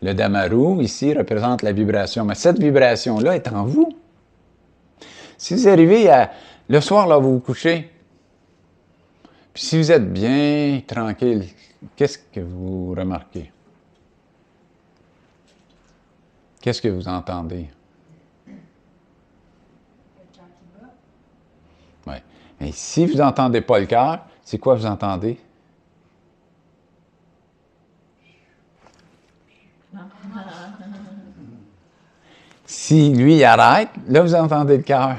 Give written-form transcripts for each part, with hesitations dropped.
Le Damaru, ici, représente la vibration. Mais cette vibration-là est en vous. Si vous arrivez le soir, là, vous vous couchez, puis si vous êtes bien tranquille, qu'est-ce que vous remarquez? Qu'est-ce que vous entendez? Oui. Mais si vous n'entendez pas le cœur, c'est quoi vous entendez? Si lui arrête, là, vous entendez le cœur.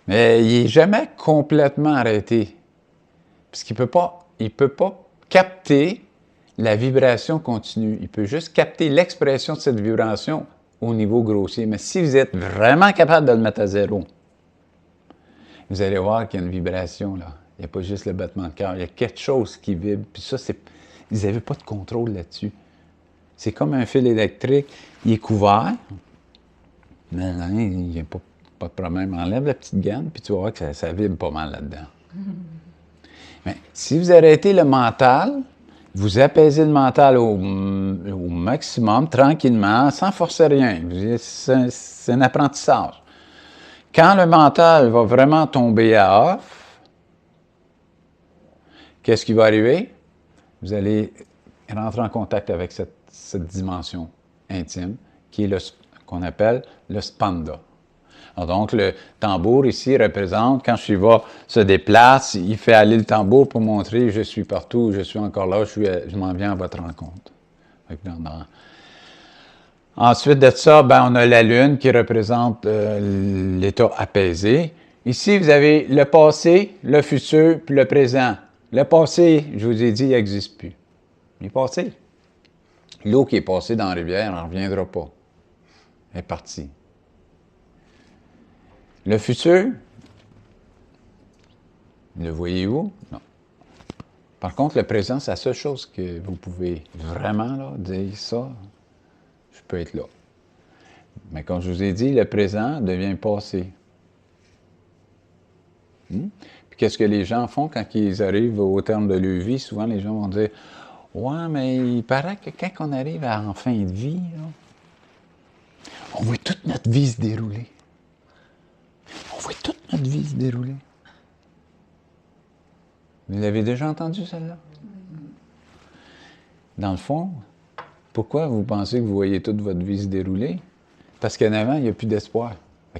Mais il n'est jamais complètement arrêté. Parce qu'il ne peut pas capter la vibration continue. Il peut juste capter l'expression de cette vibration au niveau grossier. Mais si vous êtes vraiment capable de le mettre à zéro, vous allez voir qu'il y a une vibration, là. Il n'y a pas juste le battement de cœur. Il y a quelque chose qui vibre. Puis ça, vous n'avez pas de contrôle là-dessus. C'est comme un fil électrique. Il est couvert. Mais il n'y a pas de problème. Enlève la petite gaine, puis tu vas voir que ça vibre pas mal là-dedans. Mais si vous arrêtez le mental, vous apaisez le mental au maximum, tranquillement, sans forcer rien. C'est un apprentissage. Quand le mental va vraiment tomber à off, qu'est-ce qui va arriver? Vous allez rentrer en contact avec cette dimension intime, qui est qu'on appelle le spanda. Alors donc, le tambour ici représente, quand Shiva se déplace, il fait aller le tambour pour montrer « je suis partout, je suis encore là, je m'en viens à votre rencontre ». Ensuite de ça, on a la lune qui représente l'état apaisé. Ici, vous avez le passé, le futur, puis le présent. Le passé, je vous ai dit, il n'existe plus. Il est passé. L'eau qui est passée dans la rivière, elle ne reviendra pas. Elle est partie. Le futur, le voyez-vous? Non. Par contre, le présent, c'est la seule chose que vous pouvez vraiment là, dire ça, je peux être là. Mais comme je vous ai dit, le présent devient passé. Puis qu'est-ce que les gens font quand ils arrivent au terme de leur vie? Souvent, les gens vont dire « Ouais, mais il paraît que quand on arrive en fin de vie, là, on voit toute notre vie se dérouler. On voit toute notre vie se dérouler. » Vous l'avez déjà entendu, celle-là? Dans le fond, pourquoi vous pensez que vous voyez toute votre vie se dérouler? Parce qu'en avant, il n'y a plus d'espoir.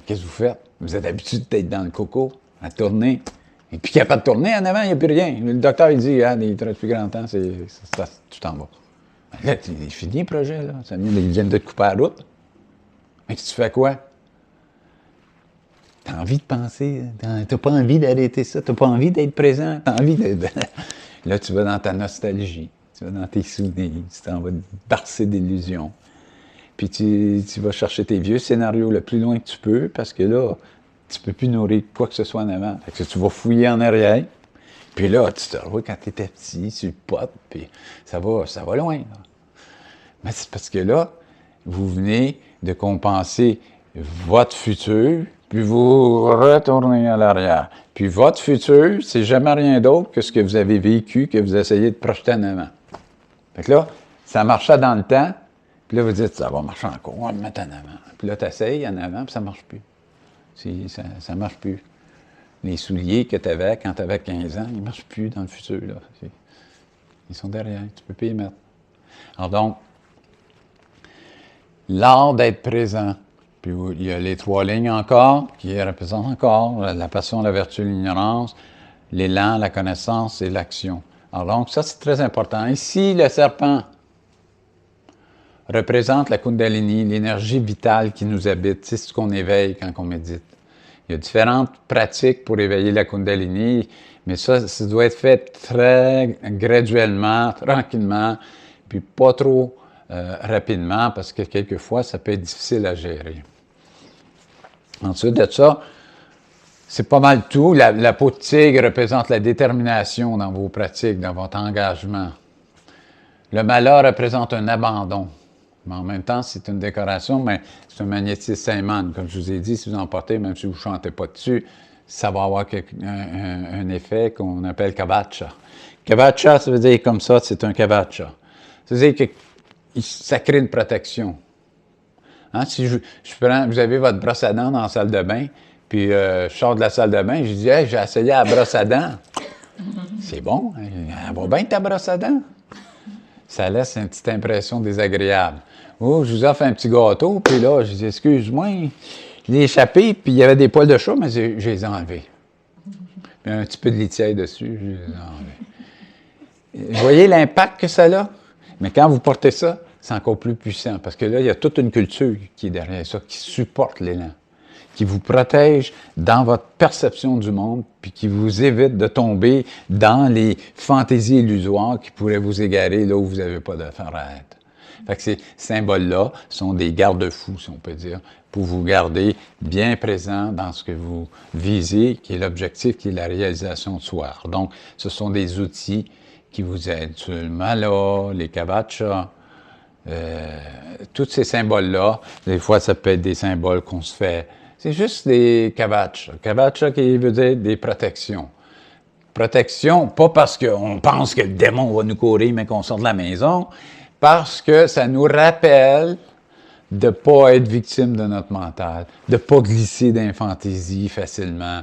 Qu'est-ce que vous faites? Vous êtes habitué d'être dans le coco, à tourner. Et puis, il n'y a pas de tournée, en avant, il n'y a plus rien. Le docteur, il dit, ah, il ne reste plus grand temps, tu t'en vas. Là, il est fini le projet, là. Ça ils viennent de te couper la route. Mais tu fais quoi? Tu as envie de penser, tu n'as pas envie d'arrêter ça, tu n'as pas envie d'être présent, tu as envie de... Là, tu vas dans ta nostalgie, tu vas dans tes souvenirs, tu t'en vas te barcer d'illusions. Puis tu vas chercher tes vieux scénarios le plus loin que tu peux, parce que là, tu ne peux plus nourrir quoi que ce soit en avant. Fait que tu vas fouiller en arrière, puis là, tu te revois quand tu étais petit, sur le pot, puis ça va loin. Là. Mais c'est parce que là, vous venez de compenser votre futur, puis vous retournez à l'arrière. Puis votre futur, c'est jamais rien d'autre que ce que vous avez vécu, que vous essayez de projeter en avant. Fait que là, ça marchait dans le temps, puis là, vous dites, ça va marcher encore, on va le mettre en avant. Puis là, tu essayes en avant, puis ça ne marche plus. Ça ne marche plus. Les souliers que tu avais quand tu avais 15 ans, ils ne marchent plus dans le futur. Là. Ils sont derrière, tu ne peux plus les mettre. Alors donc, l'art d'être présent. Puis il y a les 3 lignes encore, qui représentent encore la passion, la vertu, l'ignorance, l'élan, la connaissance et l'action. Alors donc, ça, c'est très important. Ici, le serpent représente la Kundalini, l'énergie vitale qui nous habite. C'est ce qu'on éveille quand on médite. Il y a différentes pratiques pour éveiller la Kundalini, mais ça doit être fait très graduellement, tranquillement, puis pas trop rapidement, parce que quelquefois, ça peut être difficile à gérer. Ensuite de ça, c'est pas mal tout. La peau de tigre représente la détermination dans vos pratiques, dans votre engagement. Le mala représente un abandon. Mais en même temps, c'est une décoration, mais c'est un magnétisme Seyman. Comme je vous ai dit, si vous en portez, même si vous ne chantez pas dessus, ça va avoir un effet qu'on appelle kavacha. Kavacha, ça veut dire comme ça, c'est un kavacha. C'est-à-dire que ça crée une protection. Hein? Si je prends, vous avez votre brosse à dents dans la salle de bain, puis je sors de la salle de bain, je dis hey, j'ai essayé la brosse à dents. C'est bon, elle va bien ta brosse à dents. Ça laisse une petite impression désagréable. Oh, je vous offre un petit gâteau, puis là, je dis excuse-moi, je l'ai échappé, puis il y avait des poils de chat, mais je les ai enlevés. Puis un petit peu de litière dessus, je les ai enlevés. Vous voyez l'impact que ça a? Mais quand vous portez ça, c'est encore plus puissant, parce que là, il y a toute une culture qui est derrière ça, qui supporte l'élan, qui vous protège dans votre perception du monde, puis qui vous évite de tomber dans les fantaisies illusoires qui pourraient vous égarer là où vous n'avez pas d'affaire à être. Fait que ces symboles-là sont des garde-fous, si on peut dire, pour vous garder bien présent dans ce que vous visez, qui est l'objectif, qui est la réalisation de soi. Donc, ce sont des outils qui vous aident. Le mala, les kavachas, tous ces symboles-là, des fois, ça peut être des symboles qu'on se fait. C'est juste des kavachas. Kavacha qui veut dire des protections. Protection, pas parce qu'on pense que le démon va nous courir, mais qu'on sort de la maison, parce que ça nous rappelle de ne pas être victime de notre mental, de ne pas glisser dans fantaisie facilement.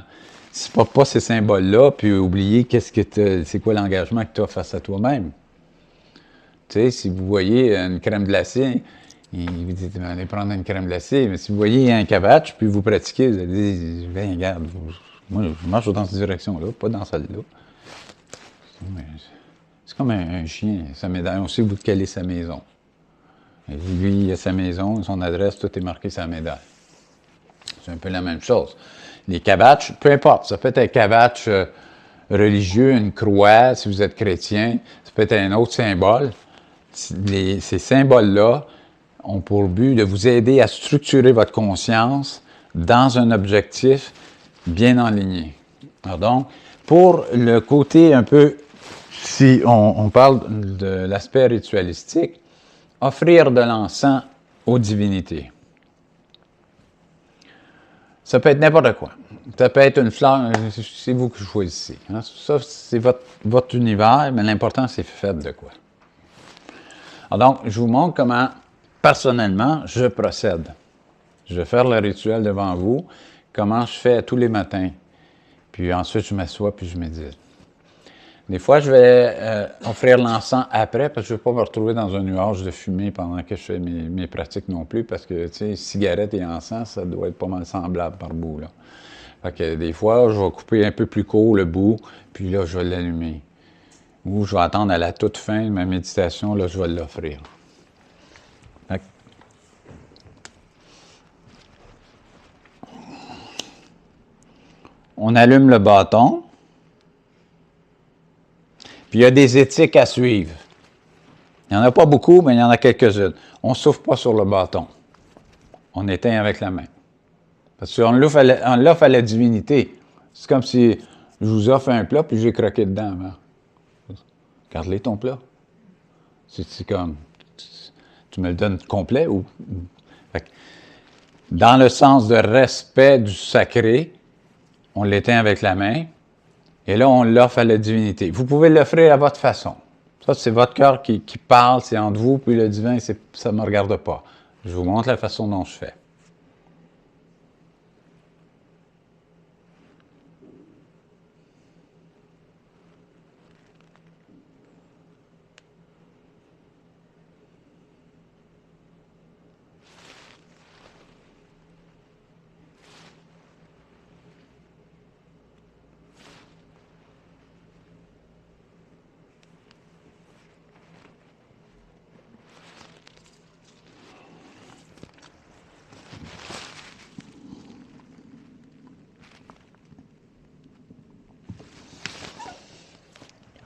Si tu ne pas ces symboles-là, puis oublier c'est quoi l'engagement que tu as face à toi-même. Tu sais, si vous voyez une crème glacée, il vous dit, allez prendre une crème glacée, mais si vous voyez un cavache, puis vous pratiquez, vous allez dire, ben, regarde, moi, je marche dans cette direction-là, pas dans celle-là. C'est comme un chien, sa médaille, on sait où quelle est sa maison. Et lui, il a sa maison, son adresse, tout est marqué sa médaille. C'est un peu la même chose. Les cavaches, peu importe, ça peut être un cavache religieux, une croix, si vous êtes chrétien, ça peut être un autre symbole. Ces symboles-là ont pour but de vous aider à structurer votre conscience dans un objectif bien enligné. Alors donc, pour le côté un peu, si on parle de l'aspect ritualistique, offrir de l'encens aux divinités. Ça peut être n'importe quoi. Ça peut être une fleur, c'est vous qui choisissez. Hein? Ça, c'est votre univers, mais l'important, c'est fait de quoi. Alors donc, je vous montre comment, personnellement, je procède. Je vais faire le rituel devant vous, comment je fais tous les matins. Puis ensuite, je m'assois puis je médite. Des fois, je vais offrir l'encens après parce que je ne veux pas me retrouver dans un nuage de fumée pendant que je fais mes pratiques non plus parce que, tu sais, cigarette et encens, ça doit être pas mal semblable par bout, là. Fait que des fois, je vais couper un peu plus court le bout, puis là, je vais l'allumer. Ou je vais attendre à la toute fin de ma méditation, là, je vais l'offrir. On allume le bâton. Puis il y a des éthiques à suivre. Il n'y en a pas beaucoup, mais il y en a quelques-unes. On ne souffle pas sur le bâton. On éteint avec la main. Parce qu'on l'offre à la divinité. C'est comme si je vous offre un plat puis j'ai croqué dedans. Garde-les ton plat. C'est comme, tu me le donnes complet ou... Dans le sens de respect du sacré, on l'éteint avec la main. Et là, on l'offre à la divinité. Vous pouvez l'offrir à votre façon. Ça, c'est votre cœur qui parle, c'est entre vous, puis le divin, ça ne me regarde pas. Je vous montre la façon dont je fais.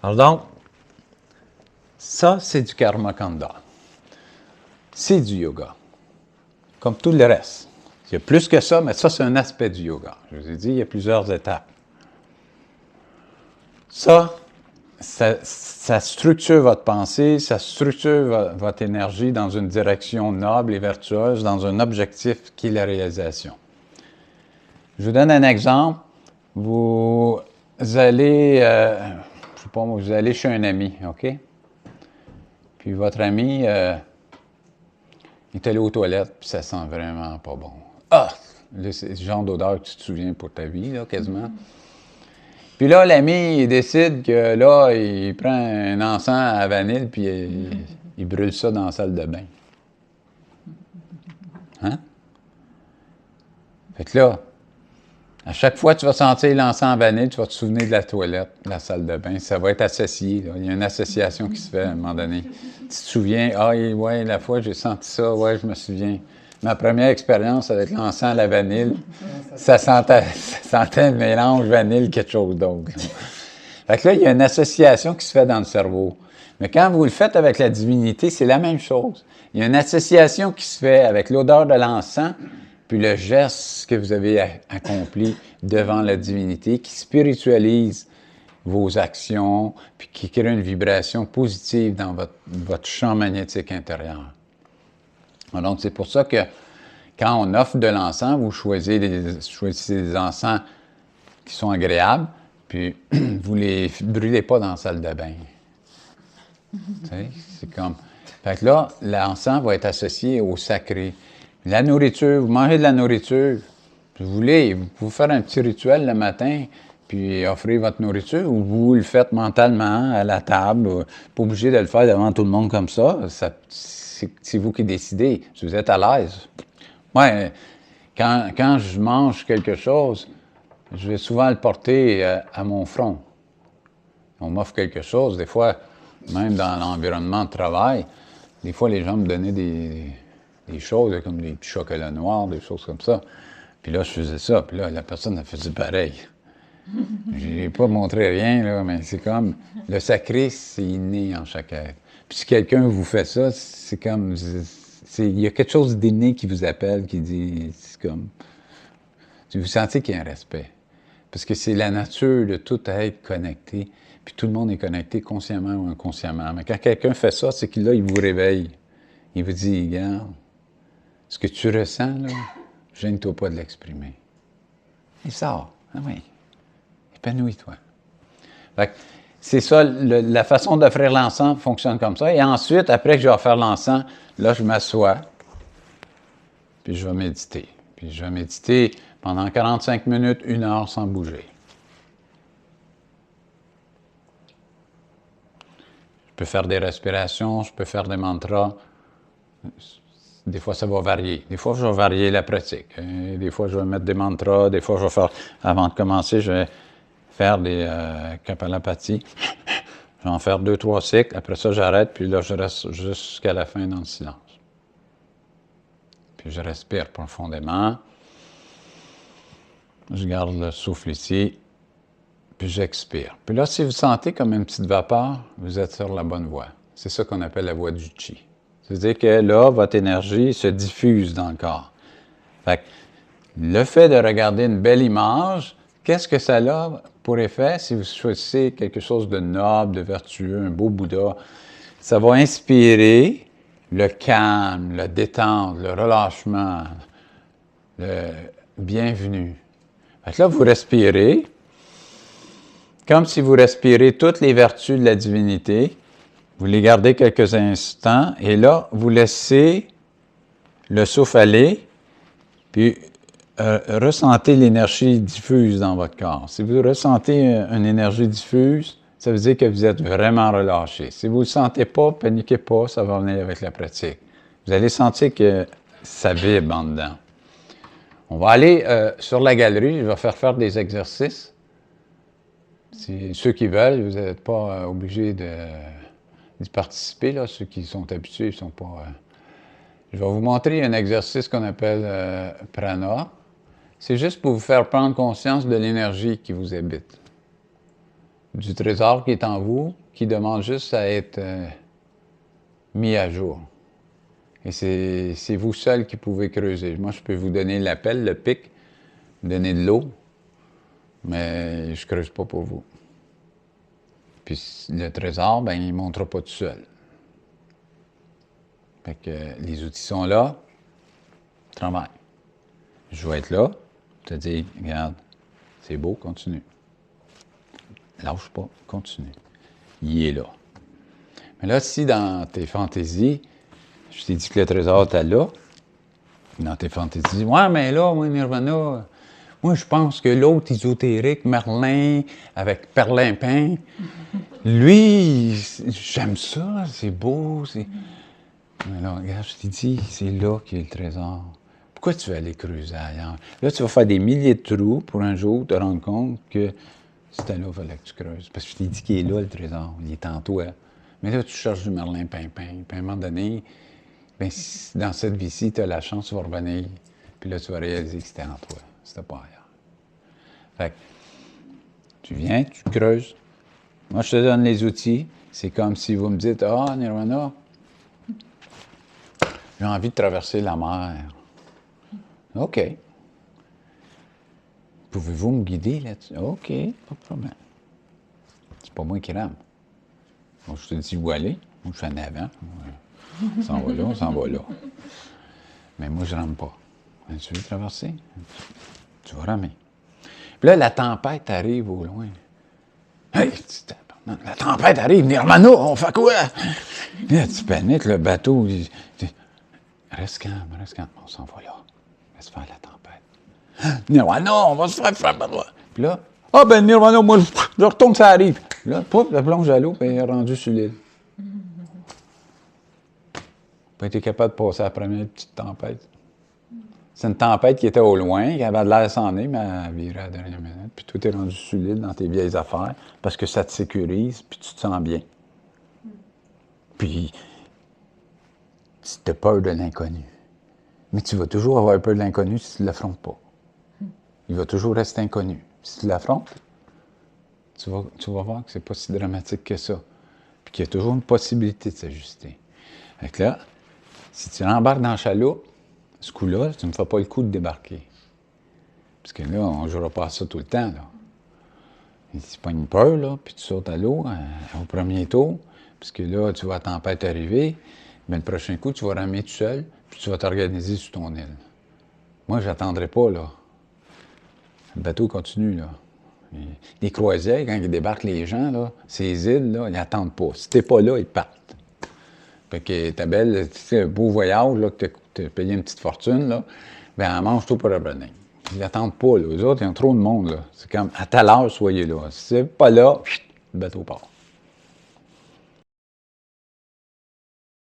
Alors donc, ça, c'est du Karma Kanda. C'est du yoga. Comme tout le reste. Il y a plus que ça, mais ça, c'est un aspect du yoga. Je vous ai dit, il y a plusieurs étapes. Ça structure votre pensée, ça structure votre énergie dans une direction noble et vertueuse, dans un objectif qui est la réalisation. Je vous donne un exemple. Vous allez, je sais pas, vous allez chez un ami, OK? puis votre ami est allé aux toilettes, puis ça sent vraiment pas bon. Ah! Là, c'est le genre d'odeur que tu te souviens pour ta vie, là, quasiment. Puis là, l'ami, il décide que là, il prend un encens à vanille, puis il brûle ça dans la salle de bain. Hein? Fait que là, à chaque fois que tu vas sentir l'encens à vanille, tu vas te souvenir de la toilette, de la salle de bain. Ça va être associé. Là. Il y a une association qui se fait à un moment donné. Tu te souviens, ah ouais, la fois j'ai senti ça, ouais, je me souviens. Ma première expérience avec l'encens à la vanille, ça sentait le mélange vanille quelque chose d'autre. Fait que là, il y a une association qui se fait dans le cerveau. Mais quand vous le faites avec la divinité, c'est la même chose. Il y a une association qui se fait avec l'odeur de l'encens, puis le geste que vous avez accompli devant la divinité, qui spiritualise vos actions, puis qui crée une vibration positive dans votre champ magnétique intérieur. Donc, c'est pour ça que quand on offre de l'encens, vous choisissez des encens qui sont agréables, puis vous ne les brûlez pas dans la salle de bain. Tu sais, c'est comme... Fait que là, l'encens va être associé au sacré. La nourriture, vous mangez de la nourriture, vous voulez, vous pouvez faire un petit rituel le matin, puis offrir votre nourriture, ou vous le faites mentalement à la table, pas obligé de le faire devant tout le monde comme ça c'est vous qui décidez, si vous êtes à l'aise. Moi, quand je mange quelque chose, je vais souvent le porter à mon front. On m'offre quelque chose, des fois, même dans l'environnement de travail, des fois, les gens me donnaient des choses, comme des petits chocolats noirs, des choses comme ça. Puis là, je faisais ça, puis là, la personne, elle faisait pareil. Je n'ai pas montré rien, là, mais c'est comme, le sacré, c'est inné en chaque être. Puis si quelqu'un vous fait ça, c'est comme, il y a quelque chose d'inné qui vous appelle, qui dit, c'est comme, vous sentez qu'il y a un respect. Parce que c'est la nature de tout être connecté, puis tout le monde est connecté consciemment ou inconsciemment. Mais quand quelqu'un fait ça, c'est qu'il il vous réveille. Il vous dit, regarde, ce que tu ressens, là, gêne-toi pas de l'exprimer. Il sort. Ah oui. Épanouis-toi. Fait que c'est ça, la façon d'offrir l'encens fonctionne comme ça. Et ensuite, après que je vais offrir l'encens, là, je m'assois, puis je vais méditer. Puis je vais méditer pendant 45 minutes, 1 heure sans bouger. Je peux faire des respirations, je peux faire des mantras. Des fois, ça va varier. Des fois, je vais varier la pratique. Des fois, je vais mettre des mantras. Des fois, je vais faire, avant de commencer, je vais faire des kapalabhati. Je vais en faire 2-3 cycles. Après ça, j'arrête. Puis là, je reste jusqu'à la fin dans le silence. Puis je respire profondément. Je garde le souffle ici. Puis j'expire. Puis là, si vous sentez comme une petite vapeur, vous êtes sur la bonne voie. C'est ça qu'on appelle la voie du chi. C'est-à-dire que là, votre énergie se diffuse dans le corps. Fait que le fait de regarder une belle image, qu'est-ce que ça a pour effet si vous choisissez quelque chose de noble, de vertueux, un beau Bouddha? Ça va inspirer le calme, la détente, le relâchement, le bienvenue. Fait que là, vous respirez, comme si vous respirez toutes les vertus de la divinité. Vous les gardez quelques instants et là, vous laissez le souffle aller, puis ressentez l'énergie diffuse dans votre corps. Si vous ressentez une énergie diffuse, ça veut dire que vous êtes vraiment relâché. Si vous ne le sentez pas, paniquez pas, ça va venir avec la pratique. Vous allez sentir que ça vibre en dedans. On va aller sur la galerie, je vais faire des exercices. Si, ceux qui veulent, vous n'êtes pas obligés d'y participer, là, ceux qui sont habitués, ils ne sont pas... Je vais vous montrer un exercice qu'on appelle prana. C'est juste pour vous faire prendre conscience de l'énergie qui vous habite. Du trésor qui est en vous, qui demande juste à être mis à jour. Et c'est vous seul qui pouvez creuser. Moi, je peux vous donner l'appel, le pic, donner de l'eau, mais je ne creuse pas pour vous. Puis le trésor, ben, il ne montera pas tout seul. Fait que les outils sont là, travaille. Je vais être là, te dire, regarde, c'est beau, continue. Lâche pas, continue. Il est là. Mais là, si dans tes fantaisies, je t'ai dit que le trésor était là, dans tes fantaisies, ouais, mais là, moi, Nirvana, moi, je pense que l'autre ésotérique, Merlin, avec Perlimpin, lui, j'aime ça, c'est beau, c'est... Mais là, regarde, je t'ai dit, c'est là qu'il y a le trésor. Pourquoi tu vas aller creuser ailleurs? Là, tu vas faire des milliers de trous pour un jour te rendre compte que c'était là qu'il fallait que tu creuses. Parce que je t'ai dit qu'il est là, le trésor. Il est en toi. Mais là, tu cherches du Merlin Pimpin. Puis à un moment donné, bien, si dans cette vie-ci, tu as la chance, tu vas revenir. Puis là, tu vas réaliser que c'était en toi. C'était pas ailleurs. Fait que, tu viens, tu creuses. Moi, je te donne les outils. C'est comme si vous me dites, ah, Nirvana, j'ai envie de traverser la mer. OK. Pouvez-vous me guider là-dessus? OK, pas de problème. C'est pas moi qui rame. Moi, je te dis où aller. Moi, je suis en avant. On s'en va là, on s'en va là. Mais moi, je rame pas. Tu veux traverser? Tu vas ramer. Puis là, la tempête arrive au loin. Hey, la tempête arrive, Nirvana, on fait quoi? Là, tu paniques, le bateau. Reste calme, on s'en va là. Laisse faire la tempête. Nirvana, on va se faire frapper. Puis là, ah ben Nirvana, moi, je retourne, ça arrive. Puis là, pouf, la plonge à l'eau, puis il est rendu sur l'île. Pas été capable de passer la première petite tempête. C'est une tempête qui était au loin, qui avait de l'air s'en aller, mais elle virait à la dernière minute. Puis tout est rendu sur l'île dans tes vieilles affaires, parce que ça te sécurise, puis tu te sens bien. Puis, tu as peur de l'inconnu. Mais tu vas toujours avoir peur de l'inconnu si tu ne l'affrontes pas. Il va toujours rester inconnu. Si tu l'affrontes, tu vas voir que c'est pas si dramatique que ça. Puis qu'il y a toujours une possibilité de s'ajuster. Fait que là, si tu embarques dans la chaloupe, ce coup-là, tu ne me fais pas le coup de débarquer. Parce que là, on ne jouera pas à ça tout le temps, là. Et tu pognes peur, là, puis tu sautes à l'eau au premier tour, parce que là, tu vois la tempête arriver, mais le prochain coup, tu vas ramer tout seul, puis tu vas t'organiser sur ton île. Moi, j'attendrai pas, là. Le bateau continue, là. Les croisières, quand ils débarquent les gens, là, ces îles, là, ils n'attendent pas. Si t'es pas là, ils partent. Fait que ta belle, tu sais, un beau voyage, là, que t'as payé une petite fortune, là, bien, elle mange tout pour revenir. Ils n'attendent pas, là. Eux autres, ils ont trop de monde, là. C'est comme, à telle heure, soyez là. Si c'est pas là, le bateau part.